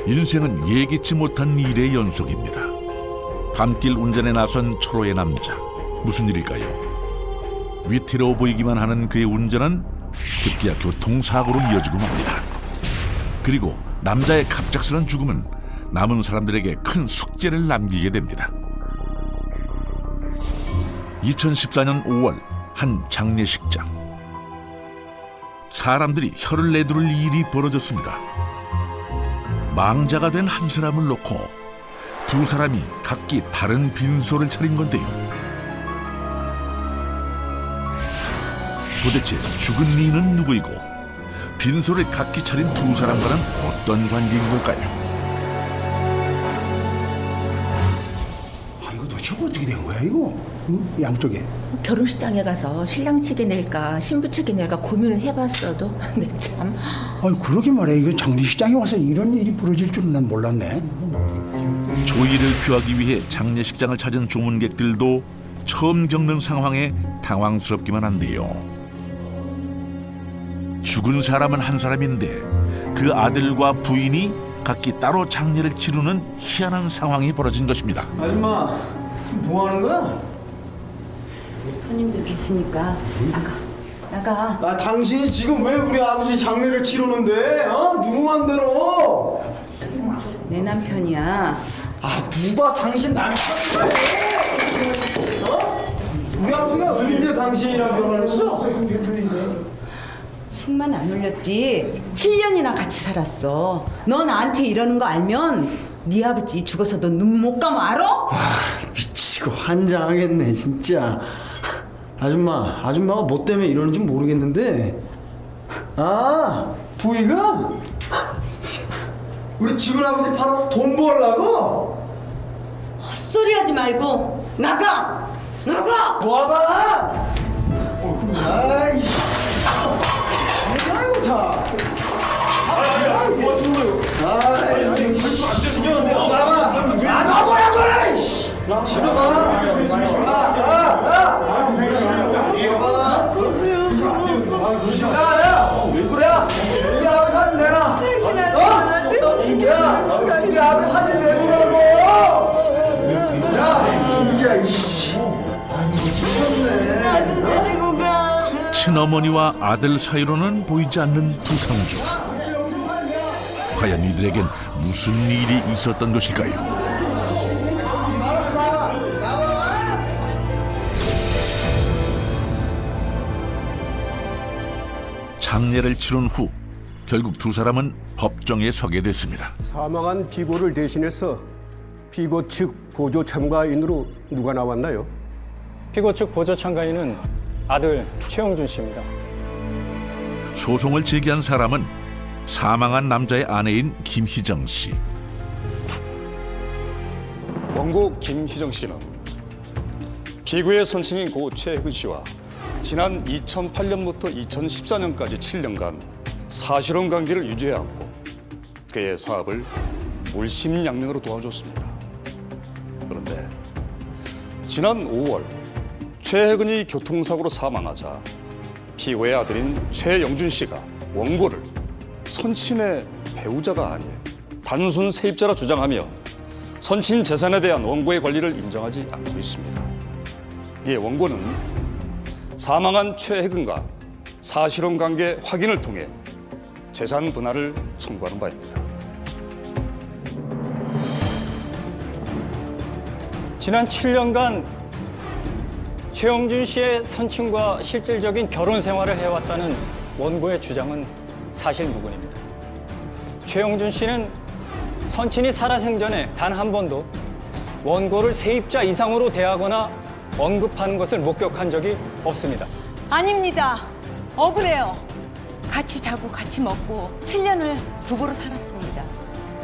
인생은 예기치 못한 일의 연속입니다. 밤길 운전에 나선 초로의 남자, 무슨 일일까요? 위태로워 보이기만 하는 그의 운전은 급기야 교통사고로 이어지고 맙니다. 그리고 남자의 갑작스런 죽음은 남은 사람들에게 큰 숙제를 남기게 됩니다. 2014년 5월 한 장례식장. 사람들이 혀를 내두를 일이 벌어졌습니다. 망자가 된 한 사람을 놓고 두 사람이 각기 다른 빈소를 차린 건데요. 도대체 죽은 이는 누구이고 빈소를 각기 차린 두 사람과는 어떤 관계인 걸까요? 이거 도대체 어떻게 된 거야 이거? 응? 양쪽에. 결혼식장에 가서 신랑 측에 낼까 신부 측에 낼까 고민을 해봤어도 근데 참 아니 그러게 말해. 이거 장례식장에 와서 이런 일이 벌어질 줄은 난 몰랐네. 조의를 표하기 위해 장례식장을 찾은 조문객들도 처음 겪는 상황에 당황스럽기만 한데요. 죽은 사람은 한 사람인데 그 아들과 부인이 각기 따로 장례를 치르는 희한한 상황이 벌어진 것입니다. 아줌마, 뭐 하는 거야? 손님들 계시니까 나가 아, 당신이 지금 왜 우리 아버지 장례를 치르는데? 어? 누구 맘대로? 내 남편이야. 아, 누가 당신 남편이야? 어? 우리 아버지가 언제 당신이랑 결혼했어? 식만 안 올렸지 7년이나 같이 살았어. 너 나한테 이러는 거 알면 네 아버지 죽어서도 눈 못 감아 알아? 아, 미치고 환장하겠네, 진짜. 아줌마가 뭐 때문에 이러는지 모르겠는데. 아, 부이가? 우리 죽은 아버지 팔아서 돈 벌라고? 헛소리하지 말고 나가. 와봐! 아이씨. 아이고, 자. 뭐 하시는 거예요? 아이고, 진정하세요. 나가! 나가보라고! 이씨! 지나가! 왜 그래? 우리 아버지 사진 내놔! 야! 우리 아버지 사진 내보라고! 야! 진짜, 이씨! 미쳤네. 친어머니와 아들 사이로는 보이지 않는 두 상주. 과연 이들에겐 무슨 일이 있었던 것일까요? 장례를 치른 후 결국 두 사람은 법정에 서게 됐습니다. 사망한 피고를 대신해서 피고 측 보조 참가인으로 누가 나왔나요? 피고 측 보조 참가인은 아들 최영준 씨입니다. 소송을 제기한 사람은 사망한 남자의 아내인 김희정 씨. 원고 김희정 씨는 피고의 선친인 고 최혜근 씨와 지난 2008년부터 2014년까지 7년간 사실혼 관계를 유지해왔고 그의 사업을 물심양면으로 도와줬습니다. 그런데 지난 5월 최혜근이 교통사고로 사망하자 피고의 아들인 최영준 씨가 원고를 선친의 배우자가 아닌 단순 세입자라 주장하며 선친 재산에 대한 원고의 권리를 인정하지 않고 있습니다. 이에 원고는 사망한 최혜근과 사실혼 관계 확인을 통해 재산 분할을 청구하는 바입니다. 지난 7년간 최영준 씨의 선친과 실질적인 결혼 생활을 해왔다는 원고의 주장은 사실무근입니다. 최영준 씨는 선친이 살아생전에 단 한 번도 원고를 세입자 이상으로 대하거나 언급하는 것을 목격한 적이 없습니다. 아닙니다. 억울해요. 같이 자고 같이 먹고 7년을 부부로 살았습니다.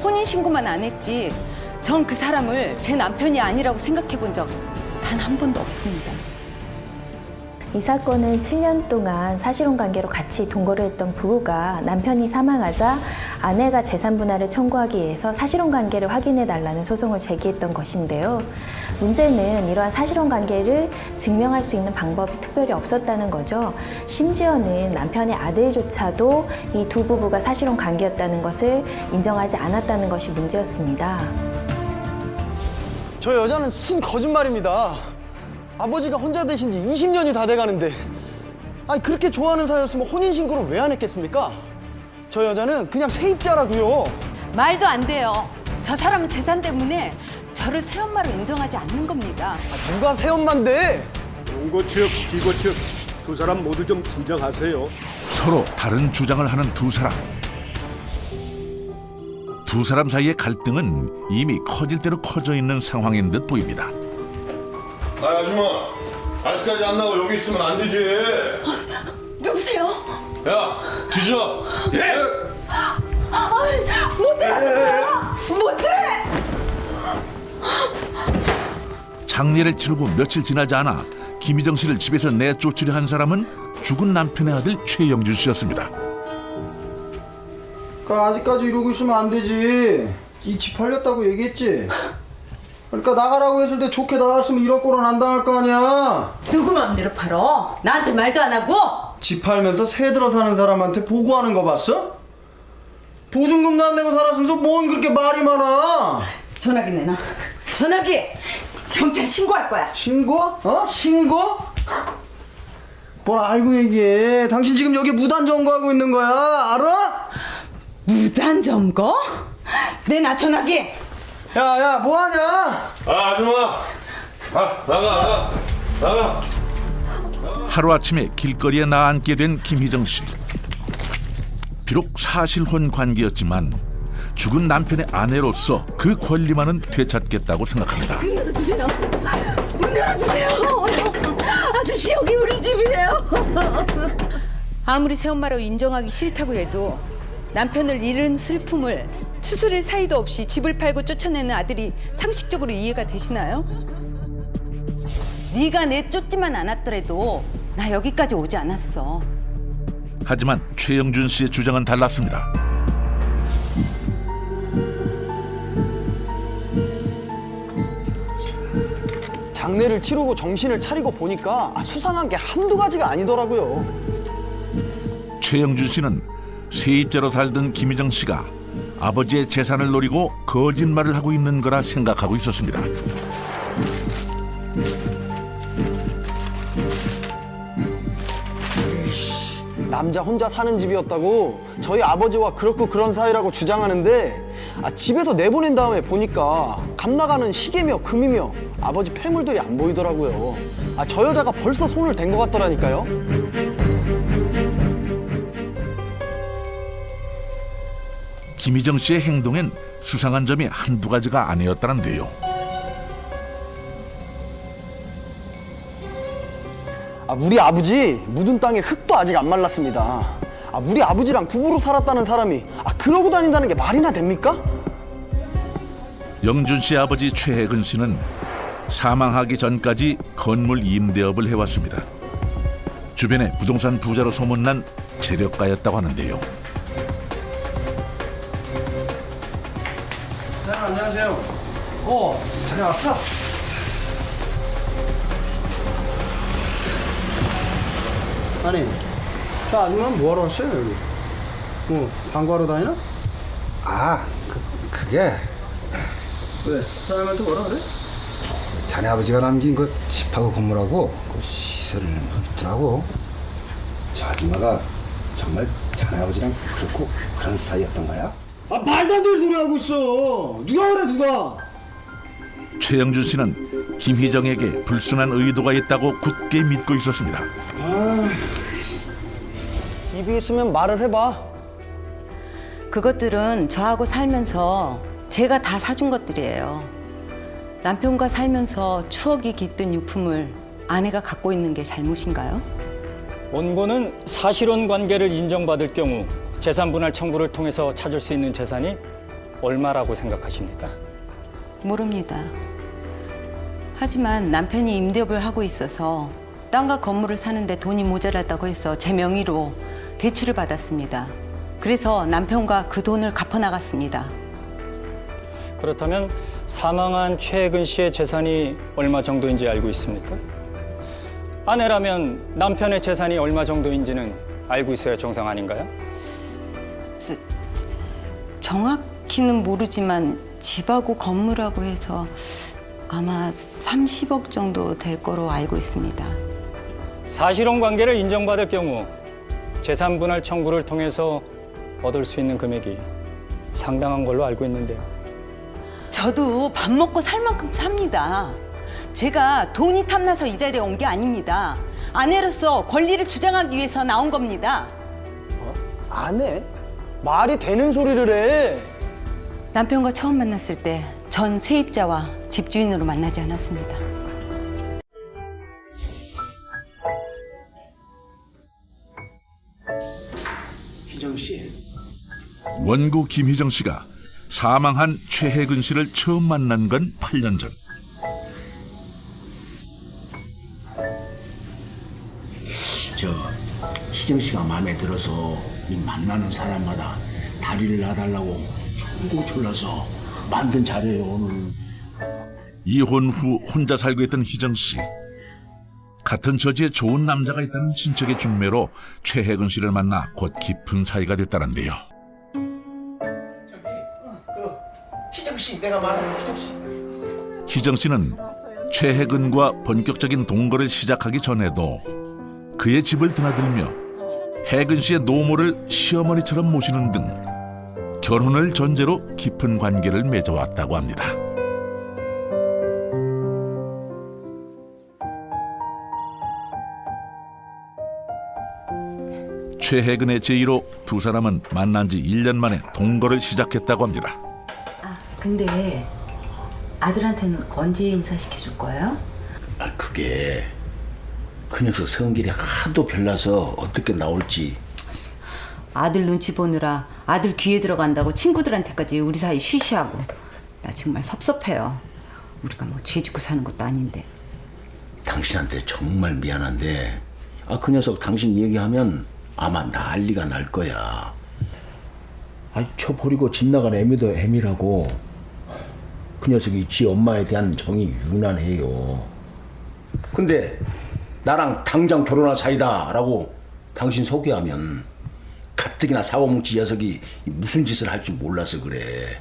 혼인신고만 안 했지 전 그 사람을 제 남편이 아니라고 생각해 본 적 단 한 번도 없습니다. 이 사건은 7년 동안 사실혼 관계로 같이 동거를 했던 부부가 남편이 사망하자 아내가 재산 분할을 청구하기 위해서 사실혼 관계를 확인해 달라는 소송을 제기했던 것인데요. 문제는 이러한 사실혼 관계를 증명할 수 있는 방법이 특별히 없었다는 거죠. 심지어는 남편의 아들조차도 이 두 부부가 사실혼 관계였다는 것을 인정하지 않았다는 것이 문제였습니다. 저 여자는 순 거짓말입니다. 아버지가 혼자 되신 지 20년이 다 돼가는데 아니 그렇게 좋아하는 사이였으면 혼인신고를 왜 안 했겠습니까? 저 여자는 그냥 세입자라고요. 말도 안 돼요. 저 사람은 재산 때문에 저를 새엄마로 인정하지 않는 겁니다. 누가 새엄마인데? 원고 측, 피고 측 두 사람 모두 좀 진정하세요. 서로 다른 주장을 하는 두 사람. 두 사람 사이의 갈등은 이미 커질 대로 커져 있는 상황인 듯 보입니다. 아, 아줌마, 아직까지 안 나고 여기 있으면 안 되지. 누구세요? 야, 뒤져. 못 들어가요. 못 들어. 장례를 치르고 며칠 지나지 않아 김희정 씨를 집에서 내쫓으려 한 사람은 죽은 남편의 아들 최영준 씨였습니다. 그러니까 아직까지 이러고 있으면 안 되지. 이 집 팔렸다고 얘기했지. 그러니까 나가라고 했을 때 좋게 나갔으면 이런 꼴은 안 당할 거 아니야. 누구 맘대로 팔어? 나한테 말도 안 하고? 집 팔면서 새 들어 사는 사람한테 보고하는 거 봤어? 보증금도 안 내고 살았으면서 뭔 그렇게 말이 많아. 전화기 내놔. 전화기! 경찰 신고할 거야. 신고? 어? 신고? 뭘 알고 얘기해. 당신 지금 여기 무단 점거하고 있는 거야. 알아? 무단 점거? 내놔 전화기! 야, 뭐하냐? 아, 아줌마. 아, 나가. 하루아침에 길거리에 나앉게 된 김희정 씨. 비록 사실혼 관계였지만 죽은 남편의 아내로서 그 권리만은 되찾겠다고 생각합니다. 문 열어주세요. 문 열어주세요. 아저씨 여기 우리 집이에요. 아무리 새엄마로 인정하기 싫다고 해도 남편을 잃은 슬픔을 추스릴 사이도 없이 집을 팔고 쫓아내는 아들이 상식적으로 이해가 되시나요? 네가 내쫓지만 않았더라도 나 여기까지 오지 않았어. 하지만 최영준 씨의 주장은 달랐습니다. 장례를 치르고 정신을 차리고 보니까 수상한 게 한두 가지가 아니더라고요. 최영준 씨는 세입자로 살던 김희정 씨가 아버지의 재산을 노리고 거짓말을 하고 있는 거라 생각하고 있었습니다. 남자 혼자 사는 집이었다고 저희 아버지와 그렇고 그런 사이라고 주장하는데 집에서 내보낸 다음에 보니까 값 나가는 시계며 금이며 아버지 폐물들이 안 보이더라고요. 저 여자가 벌써 손을 댄 것 같더라니까요. 김희정 씨의 행동엔 수상한 점이 한두 가지가 아니었다는데요. 우리 아버지 묻은 땅에 흙도 아직 안 말랐습니다. 우리 아버지랑 부부로 살았다는 사람이 그러고 다닌다는 게 말이나 됩니까? 영준 씨 아버지 최혜근 씨는 사망하기 전까지 건물 임대업을 해왔습니다. 주변에 부동산 부자로 소문난 재력가였다고 하는데요. 사장님 안녕하세요. 자네 왔어? 아니, 저 아줌마는 뭐하러 왔어요 여기? 광고하러 다니나? 그게 왜? 사장님한테 뭐라 그래? 자네 아버지가 남긴 그 집하고 건물하고 그 시세를 묻더라고. 저 아줌마가 정말 자네 아버지랑 그렇고 그런 사이였던 거야? 말도 안 되는 소리 하고 있어. 누가 그래 누가? 최영준 씨는 김희정에게 불순한 의도가 있다고 굳게 믿고 있었습니다. 입이 있으면 말을 해봐. 그것들은 저하고 살면서 제가 다 사준 것들이에요. 남편과 살면서 추억이 깃든 유품을 아내가 갖고 있는 게 잘못인가요? 원고는 사실혼 관계를 인정받을 경우 재산 분할 청구를 통해서 찾을 수 있는 재산이 얼마라고 생각하십니까? 모릅니다. 하지만 남편이 임대업을 하고 있어서 땅과 건물을 사는데 돈이 모자라다고 해서 제 명의로 대출을 받았습니다. 그래서 남편과 그 돈을 갚아 나갔습니다. 그렇다면 사망한 최혜근 씨의 재산이 얼마 정도인지 알고 있습니까? 아내라면 남편의 재산이 얼마 정도인지는 알고 있어야 정상 아닌가요? 정확히는 모르지만 집하고 건물하고 해서 아마 30억 정도 될 거로 알고 있습니다. 사실혼 관계를 인정받을 경우 재산 분할 청구를 통해서 얻을 수 있는 금액이 상당한 걸로 알고 있는데요. 저도 밥 먹고 살 만큼 삽니다. 제가 돈이 탐나서 이 자리에 온 게 아닙니다. 아내로서 권리를 주장하기 위해서 나온 겁니다. 아내? 말이 되는 소리를 해. 남편과 처음 만났을 때 전 세입자와 집주인으로 만나지 않았습니다. 희정 씨. 원고 김희정 씨가 사망한 최혜근 씨를 처음 만난 건 8년 전. 저 희정 씨가 마음에 들어서 이 만나는 사람마다 다리를 놔달라고 졸고 졸라서 만든 자료예요 오늘. 이혼 후 혼자 살고 있던 희정 씨. 같은 처지에 좋은 남자가 있다는 친척의 중매로 최혜근 씨를 만나 곧 깊은 사이가 됐다는데요. 희정 씨 내가 말하는 희정 씨. 희정 씨는 최혜근과 본격적인 동거를 시작하기 전에도 그의 집을 드나들며 혜근 씨의 노모를 시어머니처럼 모시는 등 결혼을 전제로 깊은 관계를 맺어왔다고 합니다. 최혜근의 제의로 두 사람은 만난 지 1년 만에 동거를 시작했다고 합니다. 근데 아들한테는 언제 인사시켜줄 거예요? 아 그게 그 녀석 성질이 하도 별나서 어떻게 나올지. 아들 눈치 보느라 아들 귀에 들어간다고 친구들한테까지 우리 사이 쉬쉬하고. 나 정말 섭섭해요. 우리가 뭐 죄 짓고 사는 것도 아닌데. 당신한테 정말 미안한데 그 녀석 당신 얘기하면 아마 난리가 날 거야. 저 버리고 집 나간 애미도 애미라고. 그 녀석이 지 엄마에 대한 정이 유난해요. 근데 나랑 당장 결혼할 사이다라고 당신 소개하면 가뜩이나 사고뭉치 녀석이 무슨 짓을 할지 몰라서 그래.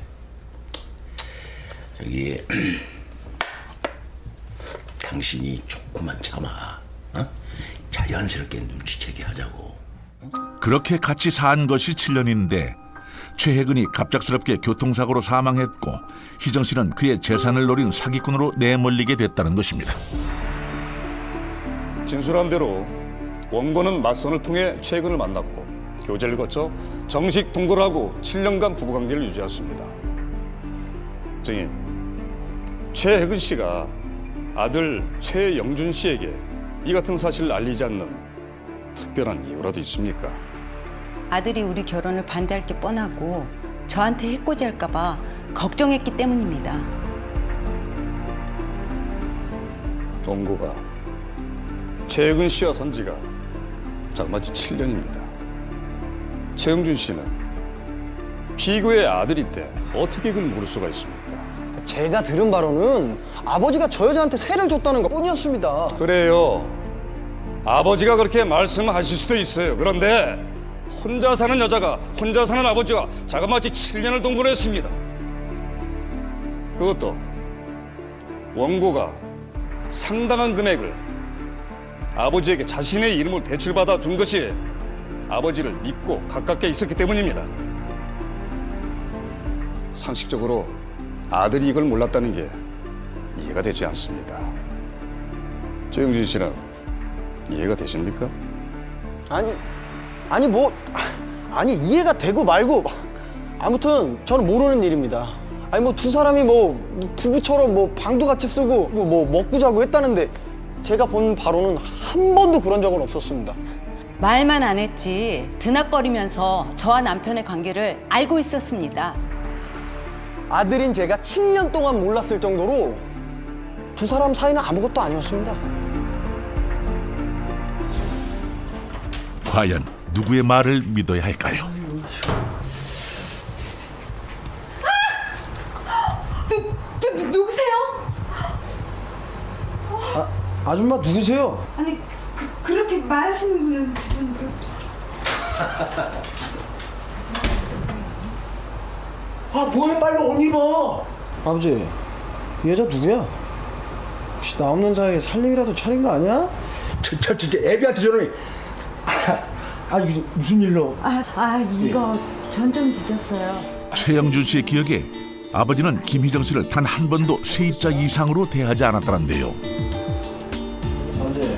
저기 당신이 조금만 참아. 자연스럽게 눈치채게 하자고. 그렇게 같이 산 것이 7년인데 최혜근이 갑작스럽게 교통사고로 사망했고 희정 씨는 그의 재산을 노린 사기꾼으로 내몰리게 됐다는 것입니다. 진술한 대로 원고는 맞선을 통해 최혜근을 만났고 교제를 거쳐 정식 동거를 하고 7년간 부부관계를 유지했습니다. 증인, 최혜근 씨가 아들 최영준 씨에게 이 같은 사실을 알리지 않는 특별한 이유라도 있습니까? 아들이 우리 결혼을 반대할 게 뻔하고 저한테 해코지할까 봐 걱정했기 때문입니다. 원고가 최혜근 씨와 산 지가 자그마치 7년입니다. 최영준 씨는 피고의 아들인데 어떻게 그걸 모를 수가 있습니까? 제가 들은 바로는 아버지가 저 여자한테 세를 줬다는 것 뿐이었습니다. 그래요. 아버지가 그렇게 말씀하실 수도 있어요. 그런데 혼자 사는 여자가 혼자 사는 아버지와 자그마치 7년을 동거를 했습니다. 그것도 원고가 상당한 금액을 아버지에게 자신의 이름을 대출받아 준 것이 아버지를 믿고 가깝게 있었기 때문입니다. 상식적으로 아들이 이걸 몰랐다는 게 이해가 되지 않습니다. 최영준 씨는 이해가 되십니까? 아니 이해가 되고 말고 아무튼 저는 모르는 일입니다. 두 사람이 부부처럼 방도 같이 쓰고 먹고 자고 했다는데 제가 본 바로는 한 번도 그런 적은 없었습니다. 말만 안 했지 드나거리면서 저와 남편의 관계를 알고 있었습니다. 아들인 제가 7년 동안 몰랐을 정도로 두 사람 사이는 아무것도 아니었습니다. 과연 누구의 말을 믿어야 할까요? 누구세요? 아줌마 누구세요? 아니 그렇게 말하시는 분은 지금 뭐해 빨리 옷 입어. 아버지, 이 여자 누구야? 혹시 나 없는 사이에 살림이라도 차린 거 아니야? 저 애비한테 저러니. 이게 무슨 일로? 이거 전 좀 지졌어요. 최영준 씨의 기억에 아버지는 김희정 씨를 단 한 번도 세입자 이상으로 대하지 않았다는데요. 아버지,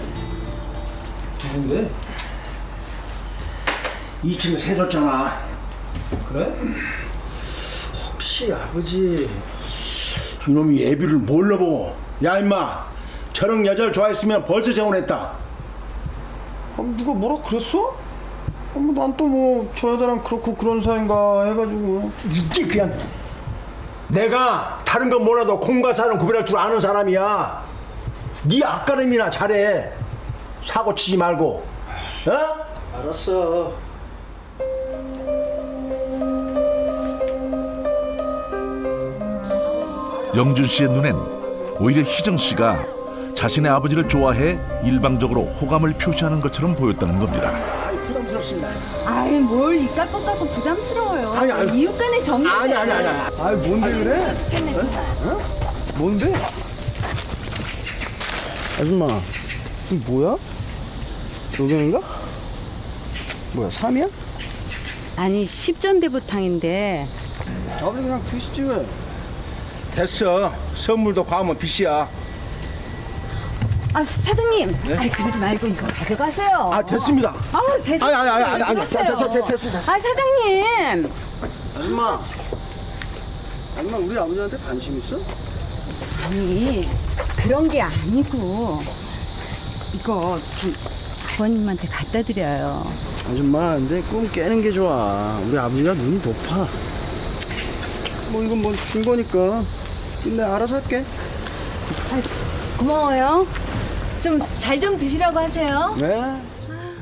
누군데? 2층에 새 줬잖아. 그래? 혹시 아버지 이놈이 애비를 몰라 보고 야 임마 저런 여자를 좋아했으면 벌써 재혼했다. 누가 뭐라 그랬어? 난 또 뭐 저 여자랑 그렇고 그런 사이인가 해가지고. 이게 그냥 내가 다른 건 몰라도 공과 사는 구별할 줄 아는 사람이야. 네 앞가림이나 잘해. 사고 치지 말고. 어? 알았어. 영준 씨의 눈엔 오히려 희정 씨가 자신의 아버지를 좋아해 일방적으로 호감을 표시하는 것처럼 보였다는 겁니다. 부담스럽습니다. 아이 뭘 이깟 것 갖고 부담스러워요. 아니. 이웃 간의 정이. 아니. 뭔데 그래? 어? 뭔데? 아줌마, 이거 뭐야? 조경인가? 뭐야, 3이야? 아니 십전대보탕인데. 아버지 그냥 드시지 왜? 됐어. 선물도 과하면 빚이야. 사장님. 그러지 말고 이거 가져가세요. 됐습니다. 죄송해요. 아니. 됐어. 사장님. 아줌마, 우리 아버지한테 관심 있어? 아니 그런 게 아니고 이거 좀 아버님한테 갖다 드려요. 아줌마, 근데 꿈 깨는 게 좋아. 우리 아버지가 눈이 높아. 뭐 이건 뭐 준 거니까 내가 알아서 할게. 고마워요. 좀 잘 좀 드시라고 하세요. 네.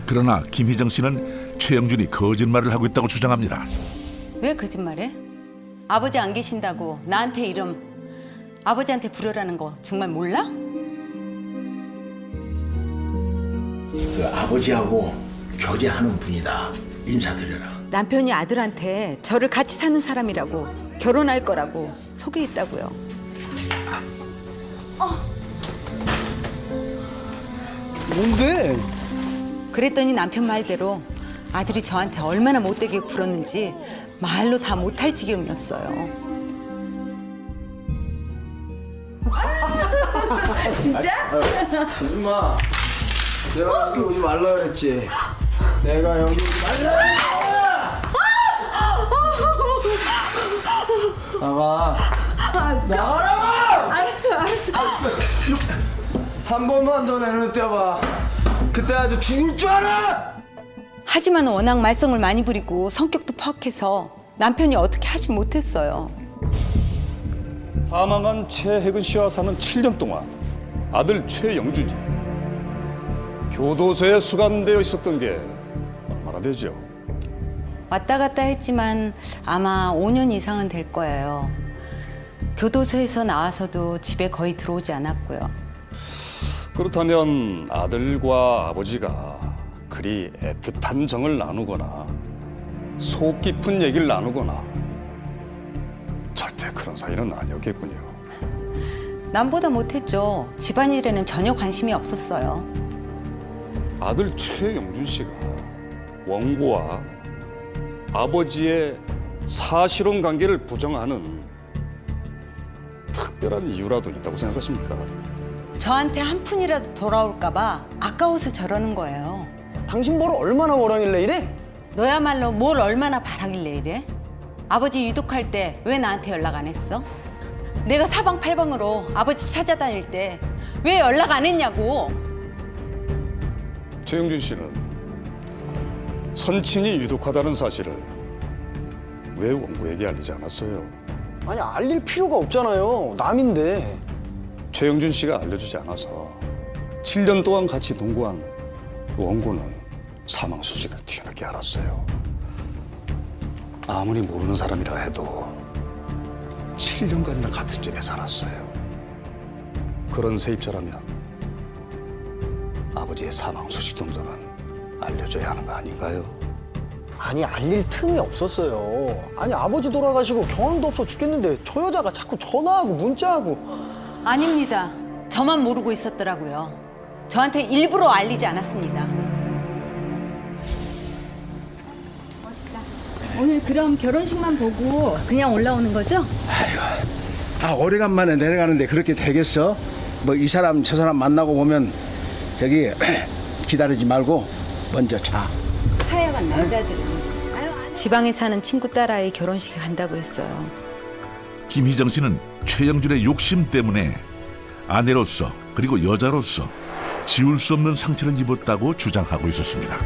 그러나 김희정 씨는 최영준이 거짓말을 하고 있다고 주장합니다. 왜 거짓말해? 아버지 안 계신다고 나한테 이름 아버지한테 부르라는 거 정말 몰라? 그 아버지하고 교제하는 분이다. 인사드려라. 남편이 아들한테 저를 같이 사는 사람이라고 결혼할 거라고 소개했다고요. 뭔데? 그랬더니 남편 말대로 아들이 저한테 얼마나 못되게 굴었는지 말로 다 못할 지경이었어요. 진짜? 아줌마, 내가 여기 오지 말라 그랬지. 내가 여기 오지 말라. 나가. 나가라고! 알았어. 한 번만 더 내눈 떼봐. 그때 아주 죽을 줄 알아. 하지만 워낙 말썽을 많이 부리고 성격도 포악해서 남편이 어떻게 하지 못했어요. 사망한 최혜근 씨와 사는 7년 동안 아들 최영준이 교도소에 수감되어 있었던 게 얼마나 되죠? 왔다 갔다 했지만 아마 5년 이상은 될 거예요. 교도소에서 나와서도 집에 거의 들어오지 않았고요. 그렇다면 아들과 아버지가 그리 애틋한 정을 나누거나 속 깊은 얘기를 나누거나 절대 그런 사이는 아니었겠군요. 남보다 못했죠. 집안일에는 전혀 관심이 없었어요. 아들 최영준 씨가 원고와 아버지의 사실혼 관계를 부정하는 특별한 이유라도 있다고 생각하십니까? 저한테 한 푼이라도 돌아올까 봐 아까워서 저러는 거예요. 당신 뭐를 얼마나 원하길래 이래? 너야말로 뭘 얼마나 바라길래 이래? 아버지 유독할 때 왜 나한테 연락 안 했어? 내가 사방팔방으로 아버지 찾아다닐 때 왜 연락 안 했냐고. 최영준 씨는 선친이 유독하다는 사실을 왜 원고에게 알리지 않았어요? 아니, 알릴 필요가 없잖아요. 남인데. 최영준 씨가 알려주지 않아서 7년 동안 같이 동거한 원고는 사망 소식을 뒤늦게 알았어요. 아무리 모르는 사람이라 해도 7년간이나 같은 집에 살았어요. 그런 세입자라면 아버지의 사망 소식 정도는 알려줘야 하는 거 아닌가요? 아니 알릴 틈이 없었어요. 아니 아버지 돌아가시고 경황도 없어 죽겠는데 저 여자가 자꾸 전화하고 문자하고. 아닙니다. 저만 모르고 있었더라고요. 저한테 일부러 알리지 않았습니다. 오늘 그럼 결혼식만 보고 그냥 올라오는 거죠? 오래간만에 내려가는데 그렇게 되겠어? 뭐 이 사람 저 사람 만나고 보면 저기 기다리지 말고 먼저 자. 하여간 남자들은 지방에 사는 친구 딸아이 결혼식에 간다고 했어요. 김희정 씨는 최영준의 욕심 때문에 아내로서 그리고 여자로서 지울 수 없는 상처를 입었다고 주장하고 있었습니다.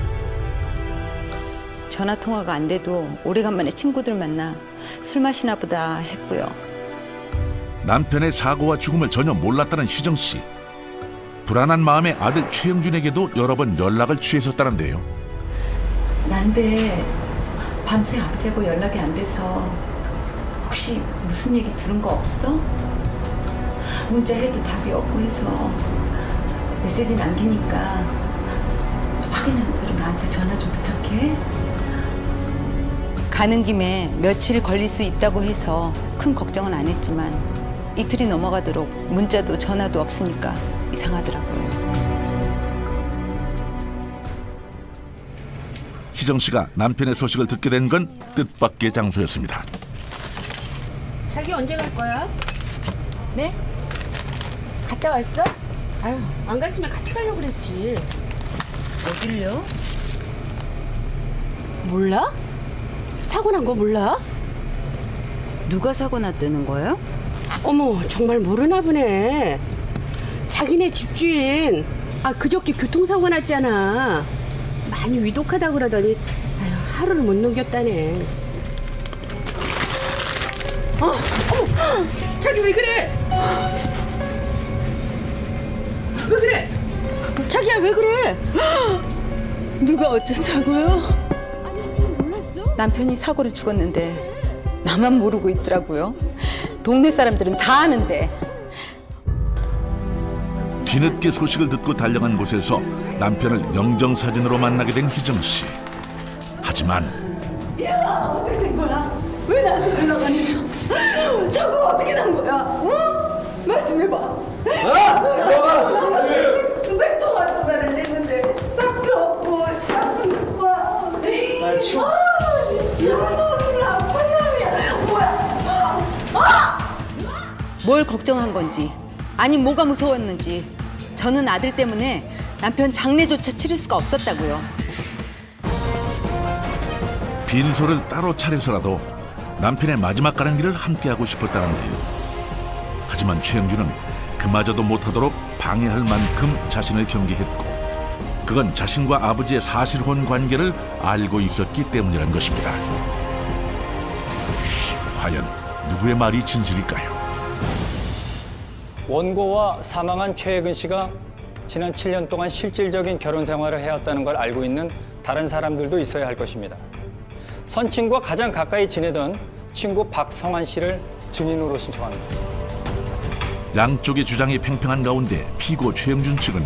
전화 통화가 안 돼도 오래간만에 친구들 만나 술 마시나 보다 했고요. 남편의 사고와 죽음을 전혀 몰랐다는 희정 씨. 불안한 마음에 아들 최영준에게도 여러 번 연락을 취했었다는데요. 난데 밤새 아버지하고 연락이 안 돼서 혹시 무슨 얘기 들은 거 없어? 문자해도 답이 없고 해서 메시지 남기니까 확인하는 대로 나한테 전화 좀 부탁해. 가는 김에 며칠 걸릴 수 있다고 해서 큰 걱정은 안 했지만 이틀이 넘어가도록 문자도 전화도 없으니까 이상하더라고요. 희정 씨가 남편의 소식을 듣게 된 건 뜻밖의 장소였습니다. 자기 언제 갈 거야? 네? 갔다 왔어? 아유, 안 갔으면 같이 가려고 그랬지. 어딜요? 몰라? 사고 난 거 몰라? 누가 사고 났다는 거예요? 어머, 정말 모르나 보네. 자기네 집주인, 그저께 교통사고 났잖아. 많이 위독하다고 그러더니 아유, 하루를 못 넘겼다네. 어머, 자기 왜 그래? 왜 그래? 자기야 왜 그래? 누가 어쩌자고요? 아니 좀 몰랐어? 남편이 사고로 죽었는데 나만 모르고 있더라고요. 동네 사람들은 다 아는데. 뒤늦게 소식을 듣고 달려간 곳에서 남편을 영정사진으로 만나게 된 희정 씨. 하지만 야, 어떻게 된 거야? 왜 나한테 연락 안 했어? 사고가 어떻게 난 거야? 어? 말 좀 해봐. 너가 수백 통화 전화를 했는데 답도 없고 답도 못 봐. 말 치워. 이런 놈이 나쁜 놈이야. 뭐야? 뭘 걱정한 건지, 아니 뭐가 무서웠는지 저는 아들 때문에 남편 장례조차 치를 수가 없었다고요. 빈소를 따로 차려서라도 남편의 마지막 가는 길을 함께하고 싶었다는데요. 하지만 최영준은 그마저도 못하도록 방해할 만큼 자신을 경계했고, 그건 자신과 아버지의 사실혼 관계를 알고 있었기 때문이란 것입니다. 과연 누구의 말이 진실일까요? 원고와 사망한 최혜근 씨가 지난 7년 동안 실질적인 결혼 생활을 해왔다는 걸 알고 있는 다른 사람들도 있어야 할 것입니다. 선친과 가장 가까이 지내던 친구 박성환 씨를 증인으로 신청합니다. 양쪽의 주장이 팽팽한 가운데 피고 최영준 측은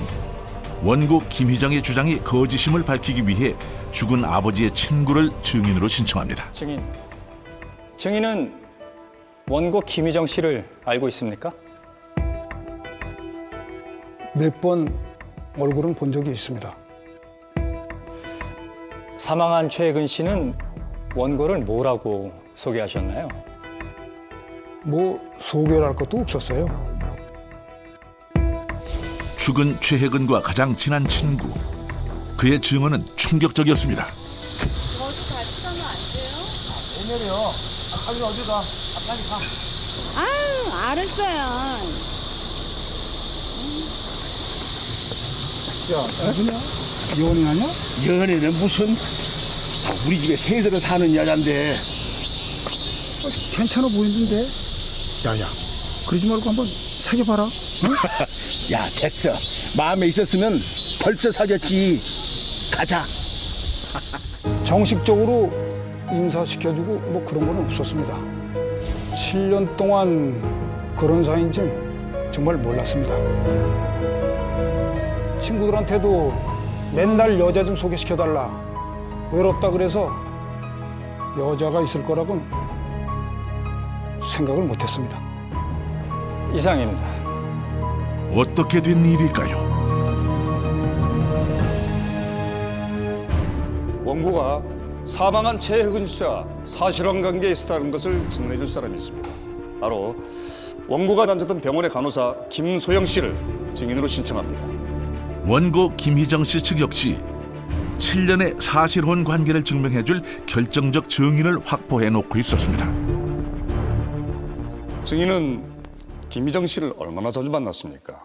원고 김희정의 주장이 거짓임을 밝히기 위해 죽은 아버지의 친구를 증인으로 신청합니다. 증인은 원고 김희정 씨를 알고 있습니까? 몇 번 얼굴은 본 적이 있습니다. 사망한 최혜근 씨는 원고를 뭐라고 소개하셨나요? 뭐 소개를 할 것도 없었어요. 죽은 최혜근과 가장 친한 친구. 그의 증언은 충격적이었습니다. 연애는 무슨 우리 집에 새들어 사는 여잔데. 괜찮아 보이는데? 야야, 그러지 말고 한번 사귀어봐라. 야 됐어. 마음에 있었으면 벌써 사귀었지. 가자. 정식적으로 인사시켜주고 뭐 그런 건 없었습니다. 7년 동안 그런 사이인지 정말 몰랐습니다. 친구들한테도 맨날 여자 좀 소개시켜달라, 외롭다 그래서 여자가 있을 거라고는 생각을 못했습니다. 이상입니다. 어떻게 된 일일까요? 원고가 사망한 최혜근 씨와 사실혼관계에 있었다는 것을 증언해 줄 사람이 있습니다. 바로 원고가 다녔던 병원의 간호사 김소영 씨를 증인으로 신청합니다. 원고 김희정 씨 측 역시 7년의 사실혼 관계를 증명해줄 결정적 증인을 확보해 놓고 있었습니다. 증인은 김희정 씨를 얼마나 자주 만났습니까?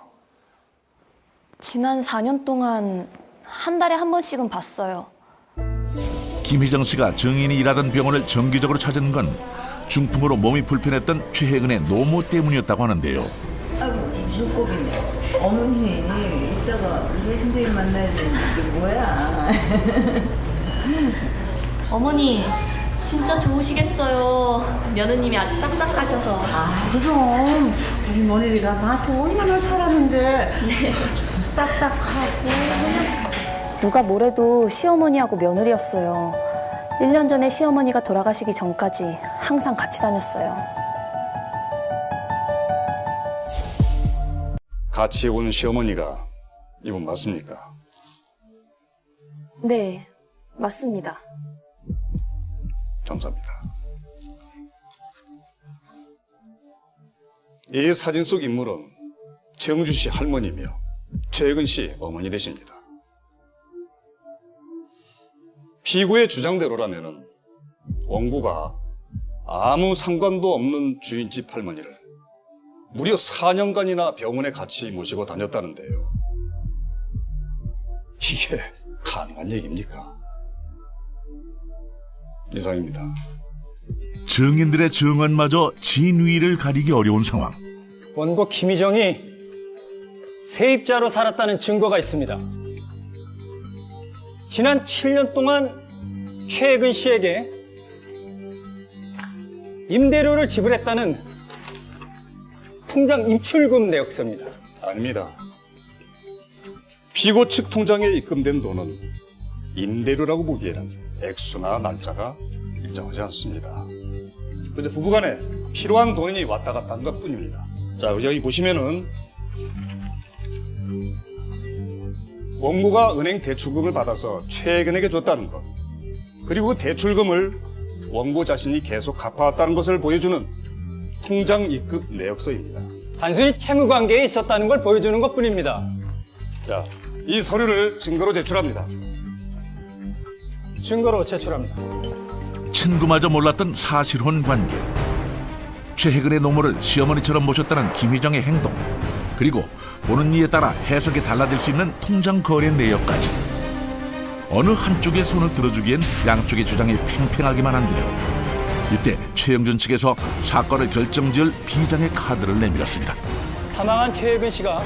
지난 4년 동안 한 달에 한 번씩은 봤어요. 김희정 씨가 증인이 일하던 병원을 정기적으로 찾은 건 중풍으로 몸이 불편했던 최혜근의 노모 때문이었다고 하는데요. 아이고, 눈곱이네. 어머니, 이따가 우리 선생님 만나야 되는데 뭐야? 어머니, 진짜 좋으시겠어요. 며느님이 아주 싹싹하셔서. 아, 그럼 우리 며느리가 나한테 얼마나 잘하는데. 싹싹하고. 누가 뭐래도 시어머니하고 며느리였어요. 1년 전에 시어머니가 돌아가시기 전까지 항상 같이 다녔어요. 같이 온 시어머니가 이분 맞습니까? 네, 맞습니다. 감사합니다. 이 사진 속 인물은 최영주 씨 할머니며 최혜근 씨 어머니 되십니다. 피고의 주장대로라면 원고가 아무 상관도 없는 주인집 할머니를 무려 4년간이나 병원에 같이 모시고 다녔다는데요. 이게 가능한 얘기입니까? 이상입니다. 증인들의 증언마저 진위를 가리기 어려운 상황. 원고 김희정이 세입자로 살았다는 증거가 있습니다. 지난 7년 동안 최혜근 씨에게 임대료를 지불했다는 통장 입출금 내역서입니다. 아닙니다. 피고 측 통장에 입금된 돈은 임대료라고 보기에는 액수나 날짜가 일정하지 않습니다. 그저 부부간에 필요한 돈이 왔다 갔다 한 것뿐입니다. 자, 여기 보시면은 원고가 은행 대출금을 받아서 최혜근에게 줬다는 것, 그리고 그 대출금을 원고 자신이 계속 갚아왔다는 것을 보여주는 통장 입금 내역서입니다. 단순히 채무 관계에 있었다는 걸 보여주는 것뿐입니다. 자, 이 서류를 증거로 제출합니다. 증거로 제출합니다. 친구마저 몰랐던 사실혼 관계. 최혜근의 노모를 시어머니처럼 모셨다는 김희정의 행동, 그리고 보는 이에 따라 해석이 달라질 수 있는 통장 거래 내역까지. 어느 한쪽의 손을 들어주기엔 양쪽의 주장이 팽팽하기만 한데요. 이때 최영준 측에서 사건을 결정지을 비장의 카드를 내밀었습니다. 사망한 최혜근 씨가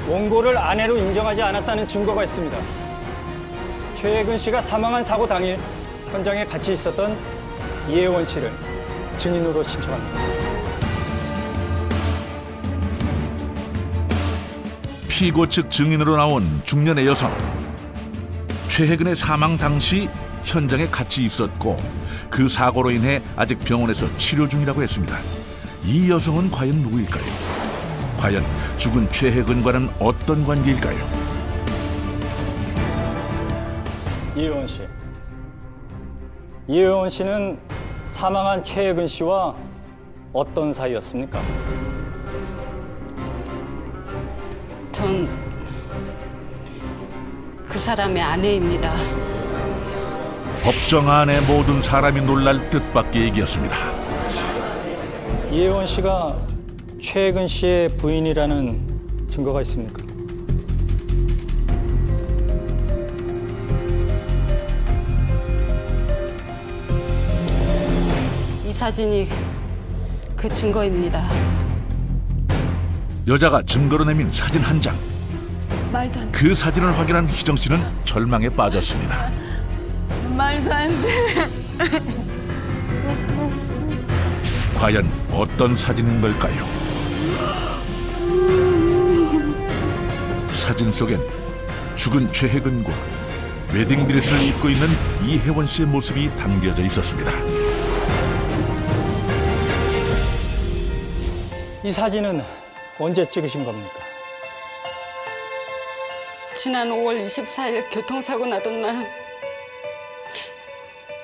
원고를 아내로 인정하지 않았다는 증거가 있습니다. 최혜근 씨가 사망한 사고 당일 현장에 같이 있었던 이혜원 씨를 증인으로 신청합니다. 피고 측 증인으로 나온 중년의 여성. 최혜근의 사망 당시 현장에 같이 있었고 그 사고로 인해 아직 병원에서 치료 중이라고 했습니다. 이 여성은 과연 누구일까요? 과연 죽은 최혜근과는 어떤 관계일까요? 이혜원 씨. 이혜원 씨는 사망한 최혜근 씨와 어떤 사이였습니까? 전 그 사람의 아내입니다. 법정 안에 모든 사람이 놀랄 뜻밖의 얘기였습니다. 이혜원 씨가 최혜근 씨의 부인이라는 증거가 있습니까? 이 사진이 그 증거입니다. 여자가 증거로 내민 사진 한 장. 말도 안 돼. 그 사진을 확인한 희정 씨는 절망에 빠졌습니다. 말도 안 돼. 과연 어떤 사진인 걸까요? 사진 속엔 죽은 최혜근과 웨딩드레스를 입고 있는 이혜원 씨의 모습이 담겨져 있었습니다. 이 사진은 언제 찍으신 겁니까? 지난 5월 24일 교통사고 나던 날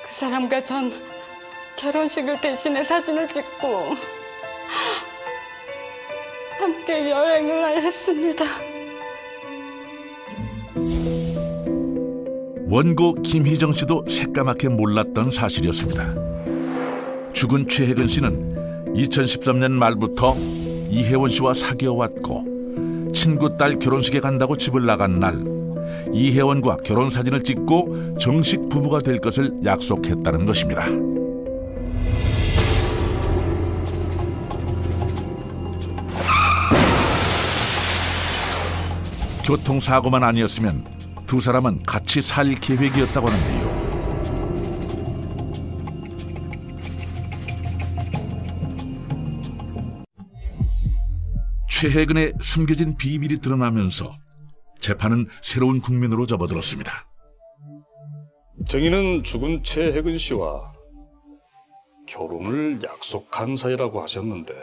그 사람과 전 결혼식을 대신해 사진을 찍고 함께 여행을 했습니다. 원고 김희정 씨도 새까맣게 몰랐던 사실이었습니다. 죽은 최혜근 씨는 2013년 말부터 이혜원 씨와 사귀어 왔고 친구 딸 결혼식에 간다고 집을 나간 날 이혜원과 결혼 사진을 찍고 정식 부부가 될 것을 약속했다는 것입니다. 교통사고만 아니었으면 두 사람은 같이 살 계획이었다고 하는데요. 최혜근의 숨겨진 비밀이 드러나면서 재판은 새로운 국면으로 접어들었습니다. 정의는 죽은 최혜근 씨와 결혼을 약속한 사이라고 하셨는데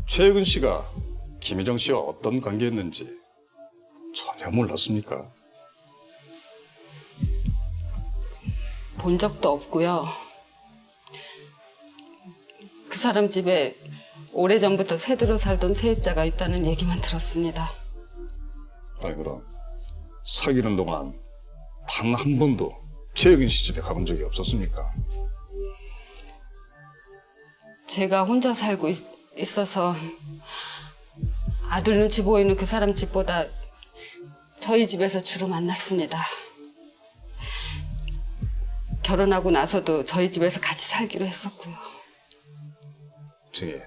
최혜근 씨가 김희정 씨와 어떤 관계였는지 전혀 몰랐습니까? 본 적도 없고요. 그 사람 집에 오래전부터 새들어 살던 세입자가 있다는 얘기만 들었습니다. 아니 그럼 사귀는 동안 단 한 번도 최혜근 씨 집에 가본 적이 없었습니까? 제가 혼자 살고 있어서 아들 눈치 보이는 그 사람 집보다 저희 집에서 주로 만났습니다. 결혼하고 나서도 저희 집에서 같이 살기로 했었고요. 증인,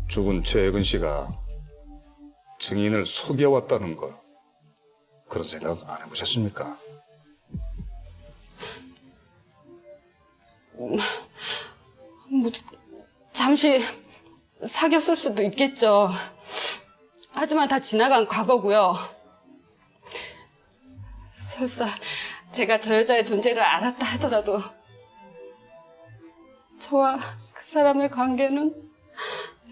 죽은 최혜근 씨가 증인을 속여왔다는 걸 그런 생각 안 해보셨습니까? 잠시 사귀었을 수도 있겠죠. 하지만 다 지나간 과거고요. 설사 제가 저 여자의 존재를 알았다 하더라도 저와 그 사람의 관계는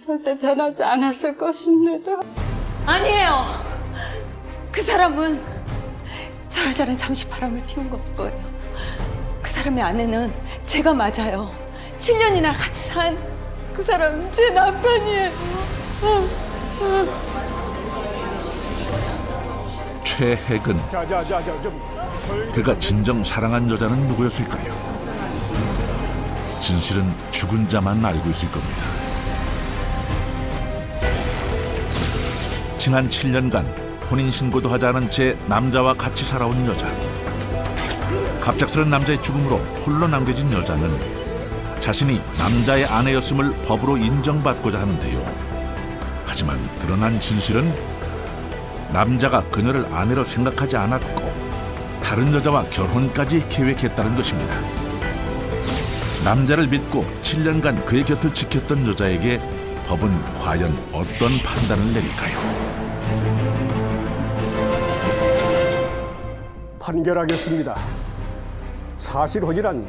절대 변하지 않았을 것입니다. 아니에요. 그 사람은 저 여자는 잠시 바람을 피운 거예요. 그 사람의 아내는 제가 맞아요. 7년이나 같이 산 그 사람 제 남편이에요. 최혜근, 그가 진정 사랑한 여자는 누구였을까요? 진실은 죽은 자만 알고 있을 겁니다. 지난 7년간 혼인신고도 하지 않은 채 남자와 같이 살아온 여자. 갑작스런 남자의 죽음으로 홀로 남겨진 여자는 자신이 남자의 아내였음을 법으로 인정받고자 하는데요. 하지만 드러난 진실은 남자가 그녀를 아내로 생각하지 않았고 다른 여자와 결혼까지 계획했다는 것입니다. 남자를 믿고 7년간 그의 곁을 지켰던 여자에게 법은 과연 어떤 판단을 내릴까요? 판결하겠습니다. 사실 혼이란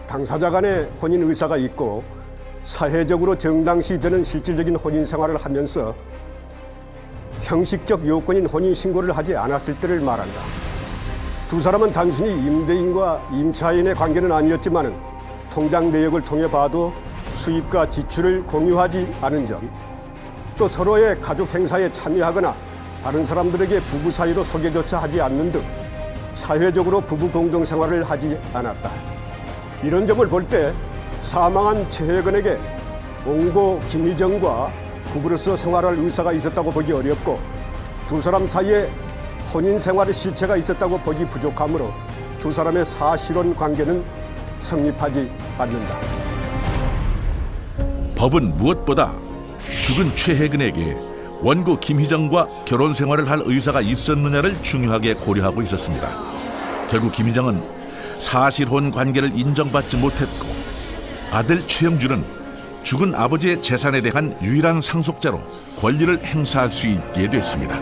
당사자 간의 혼인 의사가 있고 사회적으로 정당시되는 실질적인 혼인 생활을 하면서 형식적 요건인 혼인 신고를 하지 않았을 때를 말한다. 두 사람은 단순히 임대인과 임차인의 관계는 아니었지만 통장 내역을 통해 봐도 수입과 지출을 공유하지 않은 점, 또 서로의 가족 행사에 참여하거나 다른 사람들에게 부부 사이로 소개조차 하지 않는 등 사회적으로 부부 공동생활을 하지 않았다. 이런 점을 볼 때 사망한 최혜근에게 원고 김희정과 부부로서 생활할 의사가 있었다고 보기 어렵고 두 사람 사이에 혼인 생활의 실체가 있었다고 보기 부족하므로 두 사람의 사실혼 관계는 성립하지 않는다. 법은 무엇보다 죽은 최혜근에게 원고 김희정과 결혼 생활을 할 의사가 있었느냐를 중요하게 고려하고 있었습니다. 결국 김희정은 사실혼 관계를 인정받지 못했고 아들 최영준은 죽은 아버지의 재산에 대한 유일한 상속자로 권리를 행사할 수 있게 됐습니다.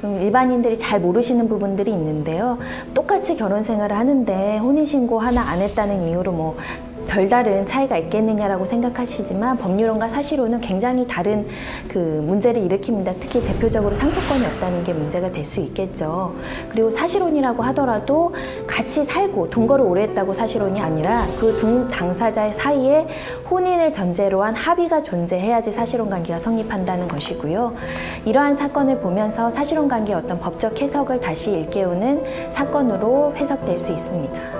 일반인들이 잘 모르시는 부분들이 있는데요. 똑같이 결혼 생활을 하는데 혼인신고 하나 안 했다는 이유로 별다른 차이가 있겠느냐라고 생각하시지만 법률론과 사실론은 굉장히 다른 문제를 일으킵니다. 특히 대표적으로 상속권이 없다는 게 문제가 될 수 있겠죠. 그리고 사실혼이라고 하더라도 같이 살고 동거를 오래 했다고 사실혼이 아니라 그 두 당사자의 사이에 혼인을 전제로 한 합의가 존재해야지 사실혼 관계가 성립한다는 것이고요. 이러한 사건을 보면서 사실혼 관계의 어떤 법적 해석을 다시 일깨우는 사건으로 해석될 수 있습니다.